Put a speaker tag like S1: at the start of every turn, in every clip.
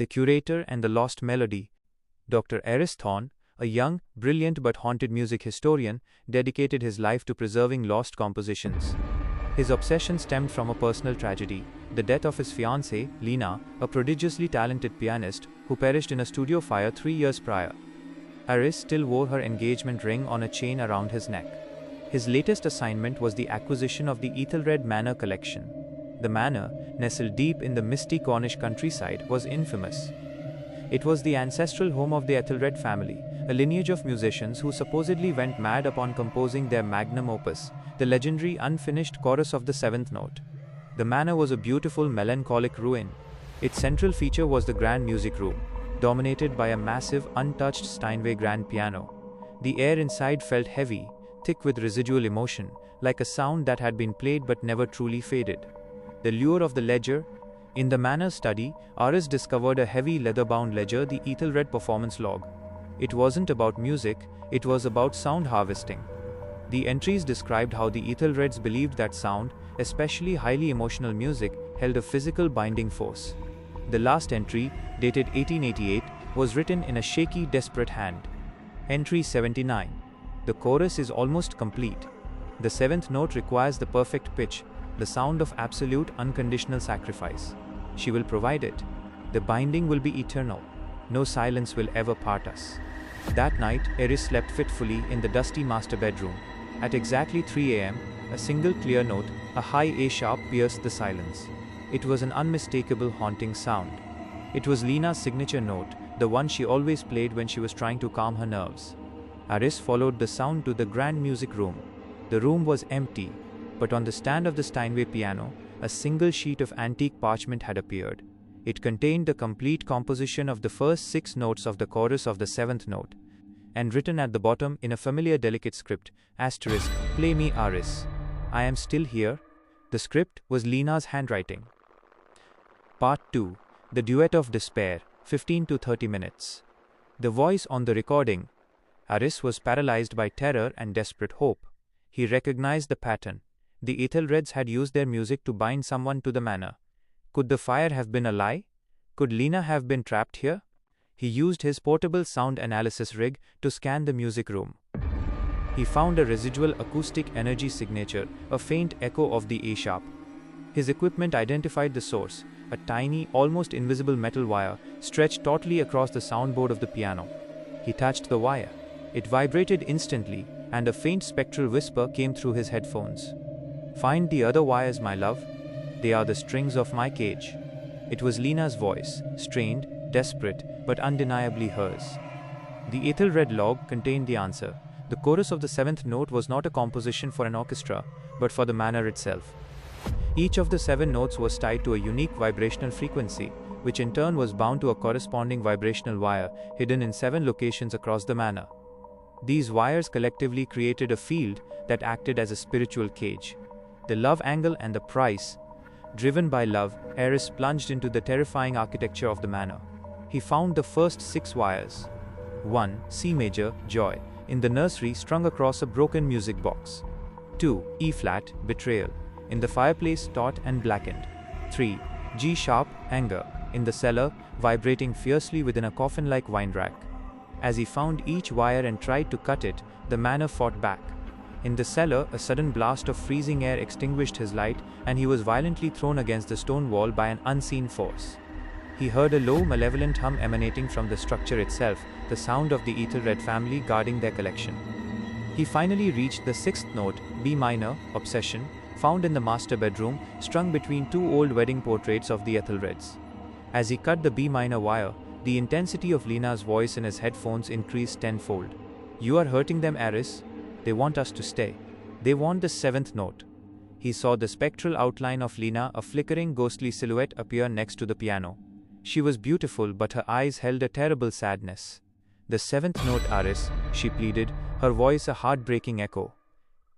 S1: The Curator and the Lost Melody. Dr. Eris Thorne, a young, brilliant but haunted music historian, dedicated his life to preserving lost compositions. His obsession stemmed from a personal tragedy, the death of his fiancée, Lena, a prodigiously talented pianist, who perished in a studio fire 3 years prior. Eris still wore her engagement ring on a chain around his neck. His latest assignment was the acquisition of the Ethelred Manor collection. The manor, nestled deep in the misty Cornish countryside, was infamous. It was the ancestral home of the Ethelred family, a lineage of musicians who supposedly went mad upon composing their magnum opus, the legendary unfinished chorus of the seventh note. The manor was a beautiful, melancholic ruin. Its central feature was the grand music room, dominated by a massive, untouched Steinway grand piano. The air inside felt heavy, thick with residual emotion, like a sound that had been played but never truly faded. The lure of the ledger. In the manor study, Eris discovered a heavy leather-bound ledger, the Ethelred performance log. It wasn't about music, it was about sound harvesting. The entries described how the Ethelreds believed that sound, especially highly emotional music, held a physical binding force. The last entry, dated 1888, was written in a shaky, desperate hand. Entry 79. The chorus is almost complete. The seventh note requires the perfect pitch, the sound of absolute, unconditional sacrifice. She will provide it. The binding will be eternal. No silence will ever part us. That night, Eris slept fitfully in the dusty master bedroom. At exactly 3 a.m., a single clear note, a high A-sharp, pierced the silence. It was an unmistakable, haunting sound. It was Lena's signature note, the one she always played when she was trying to calm her nerves. Eris followed the sound to the grand music room. The room was empty, but on the stand of the Steinway piano, a single sheet of antique parchment had appeared. It contained the complete composition of the first 6 notes of the chorus of the 7th note, and written at the bottom in a familiar delicate script, asterisk, "Play me Eris. I am still here." The script was Lena's handwriting. Part 2. The Duet of Despair, 15 to 30 minutes. The voice on the recording. Eris was paralyzed by terror and desperate hope. He recognized the pattern. The Ethelreds had used their music to bind someone to the manor. Could the fire have been a lie? Could Lena have been trapped here? He used his portable sound analysis rig to scan the music room. He found a residual acoustic energy signature, a faint echo of the A-sharp. His equipment identified the source, a tiny, almost invisible metal wire stretched tautly across the soundboard of the piano. He touched the wire. It vibrated instantly, and a faint spectral whisper came through his headphones. "Find the other wires, my love. They are the strings of my cage." It was Lena's voice, strained, desperate, but undeniably hers. The Ethelred log contained the answer. The chorus of the 7th note was not a composition for an orchestra, but for the manor itself. Each of the 7 notes was tied to a unique vibrational frequency, which in turn was bound to a corresponding vibrational wire, hidden in 7 locations across the manor. These wires collectively created a field that acted as a spiritual cage. The love angle and the price. Driven by love, Eris plunged into the terrifying architecture of the manor. He found the first 6 wires. 1. C major, joy, in the nursery strung across a broken music box. 2. E flat, betrayal, in the fireplace taut and blackened. 3. G sharp, anger, in the cellar, vibrating fiercely within a coffin-like wine rack. As he found each wire and tried to cut it, the manor fought back. In the cellar, a sudden blast of freezing air extinguished his light, and he was violently thrown against the stone wall by an unseen force. He heard a low, malevolent hum emanating from the structure itself, the sound of the Ethelred family guarding their collection. He finally reached the 6th note, B minor, obsession, found in the master bedroom, strung between 2 old wedding portraits of the Ethelreds. As he cut the B minor wire, the intensity of Lena's voice in his headphones increased tenfold. "You are hurting them, Eris. They want us to stay. They want the 7th note." He saw the spectral outline of Lena, a flickering, ghostly silhouette, appear next to the piano. She was beautiful, but her eyes held a terrible sadness. "The 7th note, Eris," she pleaded, her voice a heartbreaking echo.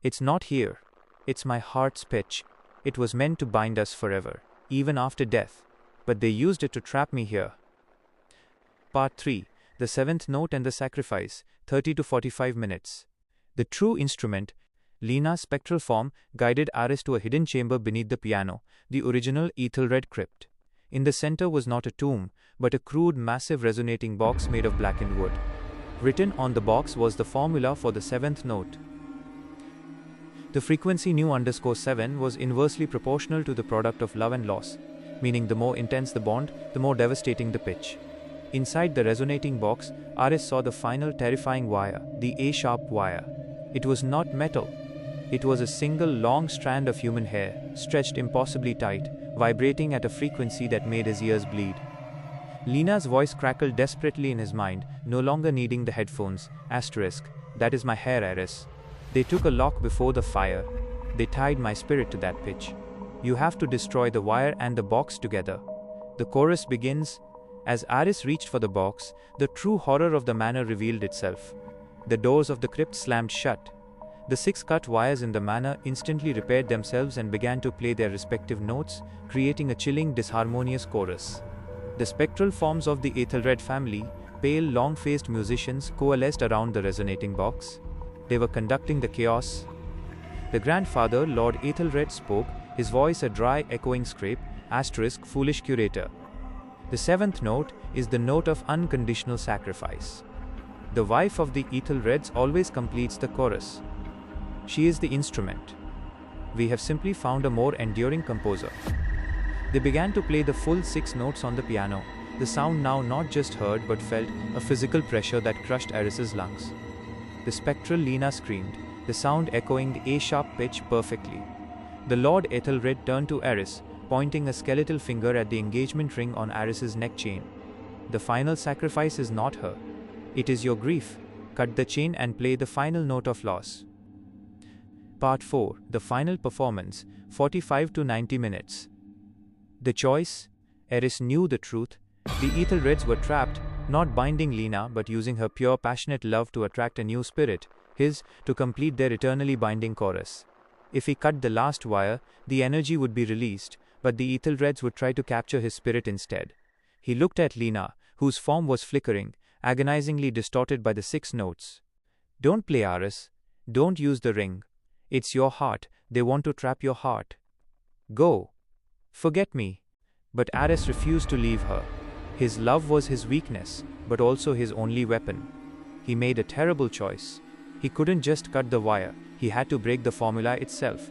S1: "It's not here. It's my heart's pitch. It was meant to bind us forever, even after death. But they used it to trap me here." Part 3. The 7th note and the sacrifice, 30 to 45 minutes. The true instrument. Lena's spectral form guided Eris to a hidden chamber beneath the piano, the original Ethelred crypt. In the center was not a tomb, but a crude, massive resonating box made of blackened wood. Written on the box was the formula for the seventh note. The frequency nu_7 was inversely proportional to the product of love and loss, meaning the more intense the bond, the more devastating the pitch. Inside the resonating box, Aris saw the final terrifying wire, the A-sharp wire. It was not metal. It was a single long strand of human hair, stretched impossibly tight, vibrating at a frequency that made his ears bleed. Lena's voice crackled desperately in his mind, no longer needing the headphones. That is my hair, Aris. They took a lock before the fire. They tied my spirit to that pitch. You have to destroy the wire and the box together. The chorus begins. As Aris reached for the box, the true horror of the manor revealed itself. The doors of the crypt slammed shut. The 6 cut wires in the manor instantly repaired themselves and began to play their respective notes, creating a chilling, disharmonious chorus. The spectral forms of the Aethelred family, pale, long-faced musicians, coalesced around the resonating box. They were conducting the chaos. The grandfather, Lord Aethelred, spoke, his voice a dry, echoing scrape, foolish curator. The 7th note is the note of unconditional sacrifice. The wife of the Aethelreds always completes the chorus. She is the instrument. We have simply found a more enduring composer. They began to play the full 6 notes on the piano. The sound now not just heard but felt, a physical pressure that crushed Aris's lungs. The spectral Lena screamed, the sound echoing the A-sharp pitch perfectly. The Lord Aethelred turned to Aris, pointing a skeletal finger at the engagement ring on Aris's neck chain. The final sacrifice is not her. It is your grief. Cut the chain and play the final note of loss. Part 4. The final performance, 45 to 90 minutes. The choice? Aris knew the truth. The Aethelreds were trapped, not binding Lena but using her pure passionate love to attract a new spirit, his, to complete their eternally binding chorus. If he cut the last wire, the energy would be released, but the Aethelreds would try to capture his spirit instead. He looked at Lena, whose form was flickering, agonizingly distorted by the 6 notes. Don't play, Aris. Don't use the ring. It's your heart. They want to trap your heart. Go. Forget me. But Aris refused to leave her. His love was his weakness, but also his only weapon. He made a terrible choice. He couldn't just cut the wire, he had to break the formula itself.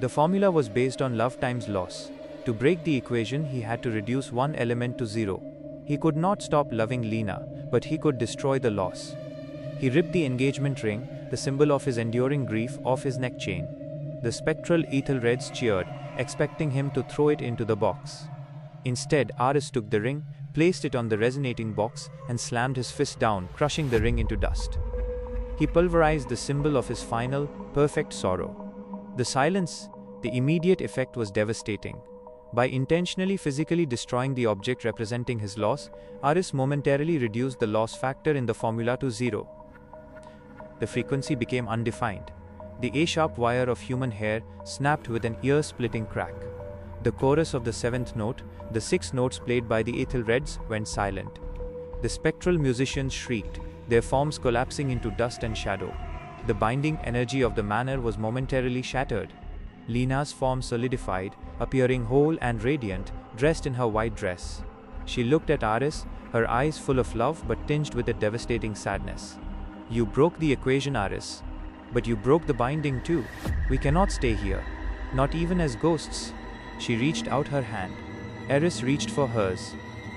S1: The formula was based on love times loss. To break the equation, he had to reduce one element to 0. He could not stop loving Lena, but he could destroy the loss. He ripped the engagement ring, the symbol of his enduring grief, off his neck chain. The spectral Aethelreds cheered, expecting him to throw it into the box. Instead, Aris took the ring, placed it on the resonating box, and slammed his fist down, crushing the ring into dust. He pulverized the symbol of his final, perfect sorrow. The silence, the immediate effect was devastating. By intentionally physically destroying the object representing his loss, Aris momentarily reduced the loss factor in the formula to 0. The frequency became undefined. The A-sharp wire of human hair snapped with an ear-splitting crack. The chorus of the 7th note, the 6 notes played by the Aethelreds, went silent. The spectral musicians shrieked, their forms collapsing into dust and shadow. The binding energy of the manor was momentarily shattered. Lena's form solidified, appearing whole and radiant, dressed in her white dress. She looked at Aris, her eyes full of love but tinged with a devastating sadness. You broke the equation, Aris. But you broke the binding too. We cannot stay here. Not even as ghosts. She reached out her hand. Aris reached for hers.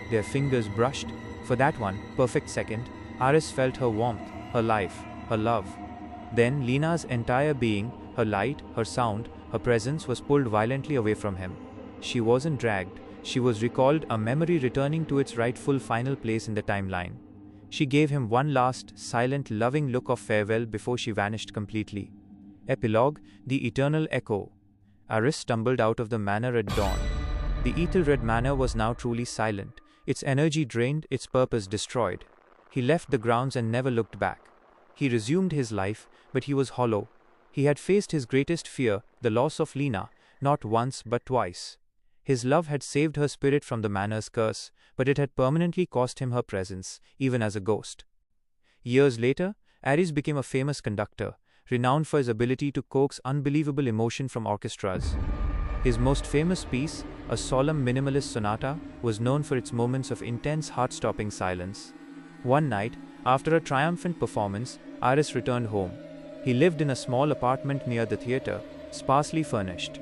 S1: Their fingers brushed. For that one perfect second, Aris felt her warmth, her life, her love. Then Lena's entire being, her light, her sound, her presence was pulled violently away from him. She wasn't dragged. She was recalled, a memory returning to its rightful final place in the timeline. She gave him one last, silent, loving look of farewell before she vanished completely. Epilogue: The Eternal Echo. Aris stumbled out of the manor at dawn. The Aethelred manor was now truly silent, its energy drained, its purpose destroyed. He left the grounds and never looked back. He resumed his life, but he was hollow. He had faced his greatest fear, the loss of Lena, not once but twice. His love had saved her spirit from the manor's curse, but it had permanently cost him her presence, even as a ghost. Years later, Aris became a famous conductor, renowned for his ability to coax unbelievable emotion from orchestras. His most famous piece, a solemn minimalist sonata, was known for its moments of intense heart-stopping silence. One night, after a triumphant performance, Aris returned home. He lived in a small apartment near the theater, sparsely furnished.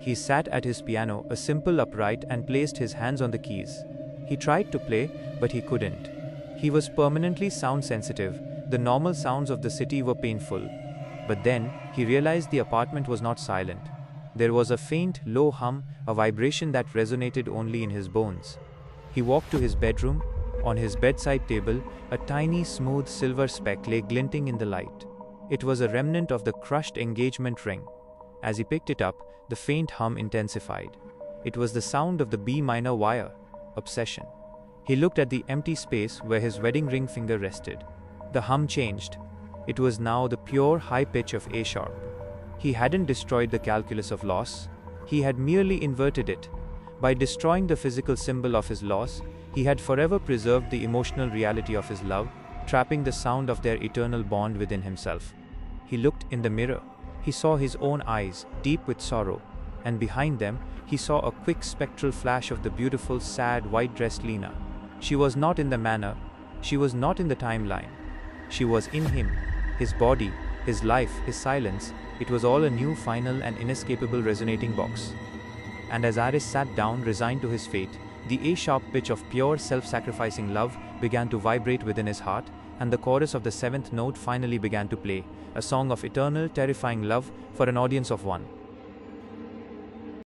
S1: He sat at his piano, a simple upright, and placed his hands on the keys. He tried to play, but he couldn't. He was permanently sound-sensitive. The normal sounds of the city were painful. But then, he realized the apartment was not silent. There was a faint, low hum, a vibration that resonated only in his bones. He walked to his bedroom. On his bedside table, a tiny, smooth silver speck lay glinting in the light. It was a remnant of the crushed engagement ring. As he picked it up, the faint hum intensified. It was the sound of the B minor wire. Obsession. He looked at the empty space where his wedding ring finger rested. The hum changed. It was now the pure high pitch of A sharp. He hadn't destroyed the calculus of loss. He had merely inverted it. By destroying the physical symbol of his loss, he had forever preserved the emotional reality of his love, trapping the sound of their eternal bond within himself. He looked in the mirror. He saw his own eyes, deep with sorrow, and behind them, he saw a quick spectral flash of the beautiful, sad, white-dressed Lena. She was not in the manor. She was not in the timeline. She was in him, his body, his life, his silence. It was all a new, final, and inescapable resonating box. And as Aris sat down, resigned to his fate, the A-sharp pitch of pure, self-sacrificing love began to vibrate within his heart, and the chorus of the seventh note finally began to play, a song of eternal, terrifying love for an audience of one.